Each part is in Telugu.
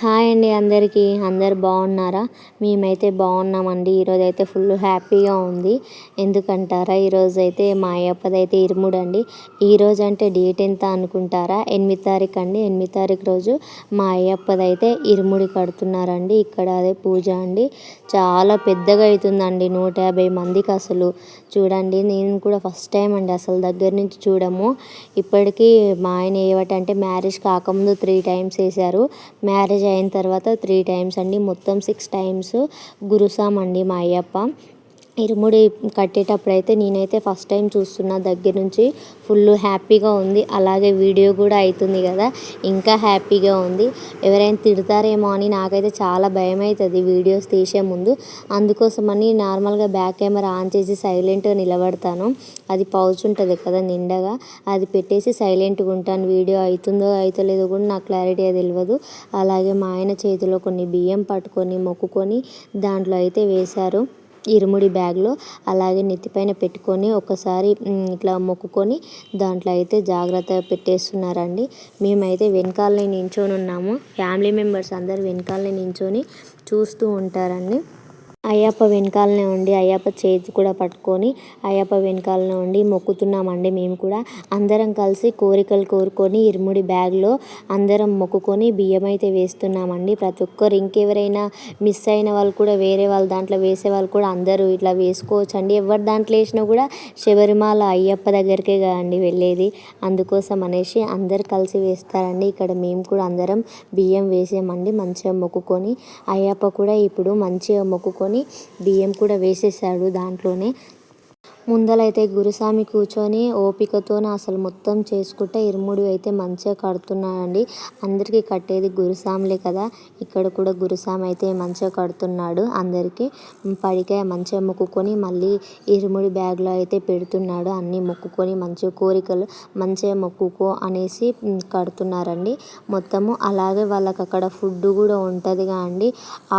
హాయ్ అండి అందరికీ. అందరు బాగున్నారా? మేమైతే బాగున్నామండి. ఈరోజైతే ఫుల్ హ్యాపీగా ఉంది. ఎందుకంటారా, ఈరోజైతే మా అయ్యప్పదైతే ఇరుముడు అండి. ఈరోజు అంటే డేట్ ఎంత అనుకుంటారా? 8 తారీఖు అండి. 8 తారీఖు రోజు మా అయ్యప్పదైతే ఇరుముడి కడుతున్నారండి. ఇక్కడ అదే పూజ అండి. చాలా పెద్దగా అవుతుందండి. 150 మందికి అసలు చూడండి. నేను కూడా ఫస్ట్ టైం అండి అసలు దగ్గర నుంచి చూడము. ఇప్పటికీ మా ఆయన ఏవటంటే మ్యారేజ్ కాకముందు 3 టైమ్స్ వేశారు, మ్యారేజ్ అయిన తర్వాత 3 టైమ్స్ అండి. మొత్తం 6 టైమ్స్ గురుసాం అండి మా అయ్యప్ప. ఇరుముడి కట్టేటప్పుడు అయితే నేనైతే ఫస్ట్ టైం చూస్తున్నా దగ్గర నుంచి. ఫుల్ హ్యాపీగా ఉంది. అలాగే వీడియో కూడా అవుతుంది కదా, ఇంకా హ్యాపీగా ఉంది. ఎవరైనా తిడతారేమో అని నాకైతే చాలా భయం అవుతుంది వీడియోస్ తీసే ముందు. అందుకోసమని నార్మల్గా బ్యాక్ కెమెరా ఆన్ చేసి సైలెంట్గా నిలబడతాను. అది పౌచ్ ఉంటుంది కదా నిండగా, అది పెట్టేసి సైలెంట్గా ఉంటాను. వీడియో అవుతుందో అవుతలేదో కూడా నాకు క్లారిటీగా తెలియదు. అలాగే మా ఆయన చేతిలో కొన్ని బియ్యం పట్టుకొని మొక్కుకొని దాంట్లో అయితే వేశారు ఇరుముడి బ్యాగ్లో. అలాగే నెత్తిపైన పెట్టుకొని ఒకసారి ఇట్లా మొక్కుకొని దాంట్లో అయితే జాగ్రత్తగా పెట్టేస్తున్నారండి. మేమైతే వెనకాలనే నించొని ఉన్నాము. ఫ్యామిలీ మెంబర్స్ అందరు వెనకాలనే నించొని చూస్తూ ఉంటారండి. అయ్యప్ప వెనకాలనే ఉండి అయ్యప్ప చేతి కూడా పట్టుకొని అయ్యప్ప వెనకాలనే ఉండి మొక్కుతున్నామండి. మేము కూడా అందరం కలిసి కోరికలు కోరుకొని ఇరుముడి బ్యాగ్లో అందరం మొక్కుకొని బియ్యం అయితే వేస్తున్నామండి. ప్రతి ఒక్కరు ఇంకెవరైనా మిస్ అయిన వాళ్ళు కూడా వేరే వాళ్ళ దాంట్లో వేసే వాళ్ళు కూడా అందరూ ఇట్లా వేసుకోవచ్చండి. ఎవరి దాంట్లో వేసినా కూడా శబరిమల అయ్యప్ప దగ్గరికే కదండి వెళ్ళేది. అందుకోసం అనేసి అందరు కలిసి వేస్తారండి. ఇక్కడ మేము కూడా అందరం బియ్యం వేసామండి మంచిగా మొక్కుకొని. అయ్యప్ప కూడా ఇప్పుడు మంచిగా మొక్కుకొని బియ్యం కూడా వేసేసాడు దాంట్లోనే. ముందలైతే గురుస్వామి కూర్చొని ఓపికతో అసలు మొత్తం చేసుకుంటే ఇరుముడి అయితే మంచిగా కడుతున్నాడండి. అందరికీ కట్టేది గురుస్వామిలే కదా, ఇక్కడ కూడా గురుస్వామి అయితే మంచిగా కడుతున్నాడు. అందరికీ పడికాయ మంచిగా మొక్కుకొని మళ్ళీ ఇరుముడి బ్యాగ్లో అయితే పెడుతున్నాడు. అన్నీ మొక్కుకొని మంచిగా కోరికలు మంచిగా మొక్కుకో అనేసి కడుతున్నారండి మొత్తము. అలాగే వాళ్ళకి అక్కడ ఫుడ్ కూడా ఉంటుందిగా అండి.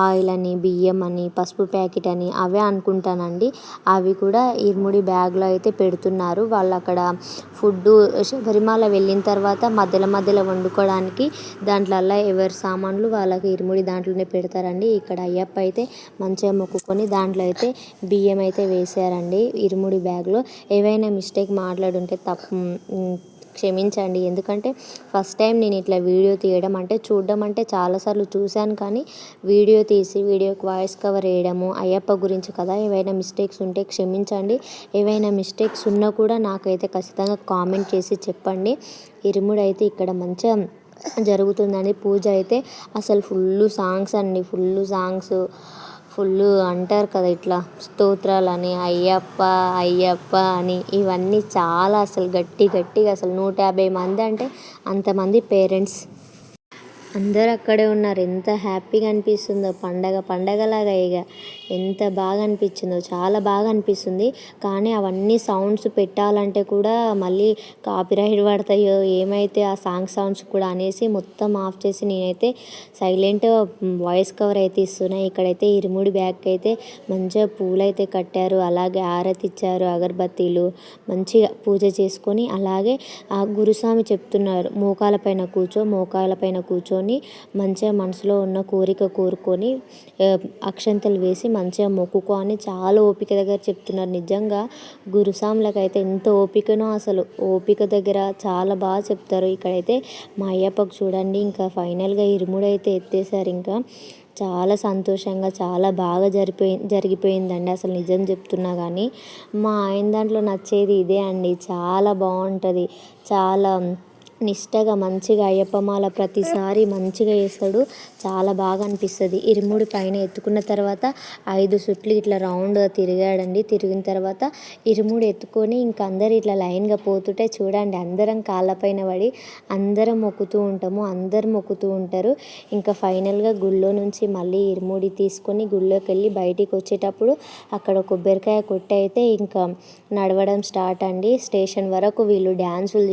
ఆయిల్ అని, బియ్యం అని, పసుపు ప్యాకెట్ అని అవే అనుకుంటానండి. అవి కూడా ఇరుముడి బ్యాగ్లో అయితే పెడుతున్నారు. వాళ్ళు అక్కడ ఫుడ్డు శబరిమల వెళ్ళిన తర్వాత మధ్యలో వండుకోవడానికి దాంట్లల్లో ఎవరి సామాన్లు వాళ్ళకి ఇరుముడి దాంట్లోనే పెడతారండి. ఇక్కడ అయ్యప్ప అయితే మంచిగా మొక్కుకొని దాంట్లో అయితే బియ్యం అయితే వేశారండి ఇరుముడి బ్యాగ్లో. ఏవైనా మిస్టేక్ మాట్లాడుంటే క్షమించండి. ఎందుకంటే ఫస్ట్ టైం నేను ఇట్లా వీడియో తీయడం అంటే చూడడం అంటే చాలాసార్లు చూశాను, కానీ వీడియో తీసి వీడియోకి వాయిస్ కవర్ వేయడము అయ్యప్ప గురించి కదా. ఏవైనా మిస్టేక్స్ ఉంటే క్షమించండి. ఏవైనా మిస్టేక్స్ ఉన్నా కూడా నాకైతే ఖచ్చితంగా కామెంట్ చేసి చెప్పండి. ఇరుముడి అయితే ఇక్కడ మంచిగా జరుగుతుందండి. పూజ అయితే అసలు ఫుల్ సాంగ్స్ అండి, ఫుల్ అంటారు కదా ఇట్లా స్తోత్రాలని అయ్యప్ప అయ్యప్ప అని, ఇవన్నీ చాలా అసలు గట్టిగా అసలు 150 మంది అంటే అంతమంది పేరెంట్స్ అందరు అక్కడే ఉన్నారు. ఎంత హ్యాపీగా అనిపిస్తుందో, పండగలాగా ఇక ఎంత బాగా అనిపించిందో, చాలా బాగా అనిపిస్తుంది. కానీ అవన్నీ సౌండ్స్ పెట్టాలంటే కూడా మళ్ళీ కాపీరైట్ పడతాయో ఏమైతే ఆ సౌండ్స్ కూడా అనేసి మొత్తం ఆఫ్ చేసి నేనైతే సైలెంట్ వాయిస్ కవర్ అయితే ఇస్తున్నాయి. ఇక్కడైతే ఇరుముడి బ్యాగ్ అయితే మంచిగా పూలు అయితే కట్టారు. అలాగే ఆరతి ఇచ్చారు, అగరబత్తీలు మంచిగా పూజ చేసుకొని. అలాగే ఆ గురుస్వామి చెప్తున్నారు మోకాల పైన కూర్చొని మంచిగా మనసులో ఉన్న కోరిక కోరుకొని అక్షంతలు వేసి మంచిగా మొక్కుకో అని చాలా ఓపిక దగ్గర చెప్తున్నారు. నిజంగా గురుస్వాములకు అయితే ఎంత ఓపికనో, అసలు ఓపిక దగ్గర చాలా బాగా చెప్తారు. ఇక్కడైతే మా అయ్యప్పకు చూడండి ఇంకా ఫైనల్గా ఇరుముడి అయితే ఎత్తేసారు. ఇంకా చాలా సంతోషంగా చాలా బాగా జరిగిపోయిందండి. అసలు నిజం చెప్తున్నా కానీ మా ఆయన దాంట్లో నచ్చేది ఇదే అండి. చాలా బాగుంటుంది. చాలా నిష్టగా మంచిగా అయ్యప్ప మాల ప్రతిసారి మంచిగా వేస్తాడు. చాలా బాగా అనిపిస్తుంది. ఇరుముడి పైన ఎత్తుకున్న తర్వాత 5 చుట్లు ఇట్లా రౌండ్గా తిరిగాడండి. తిరిగిన తర్వాత ఇరుముడి ఎత్తుకొని ఇంక అందరు ఇట్లా లైన్గా పోతుంటే చూడండి అందరం కాళ్ళపైన పడి అందరం మొక్కుతూ ఉంటాము. అందరు మొక్కుతూ ఉంటారు. ఇంకా ఫైనల్గా గుళ్ళో నుంచి మళ్ళీ ఇరుముడి తీసుకొని గుళ్ళోకి వెళ్ళి బయటికి వచ్చేటప్పుడు అక్కడ కొబ్బరికాయ కొట్టి అయితే ఇంకా నడవడం స్టార్ట్ అండి. స్టేషన్ వరకు వీళ్ళు డ్యాన్సులు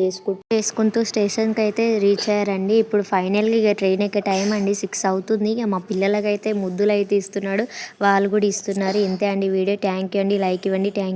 చేసుకుంటూ స్టేషన్కి అయితే రీచ్ అయ్యారండి. ఇప్పుడు ఫైనల్గా ఇక ట్రైన్ ఎక్కే టైం అండి, 6 అవుతుంది. ఇక మా పిల్లలకైతే ముద్దులు అయితే ఇస్తున్నాడు, వాళ్ళు కూడా ఇస్తున్నారు. ఇంతే అండి వీడియో. థ్యాంక్ యూ అండి. లైక్ ఇవ్వండి. Thank you.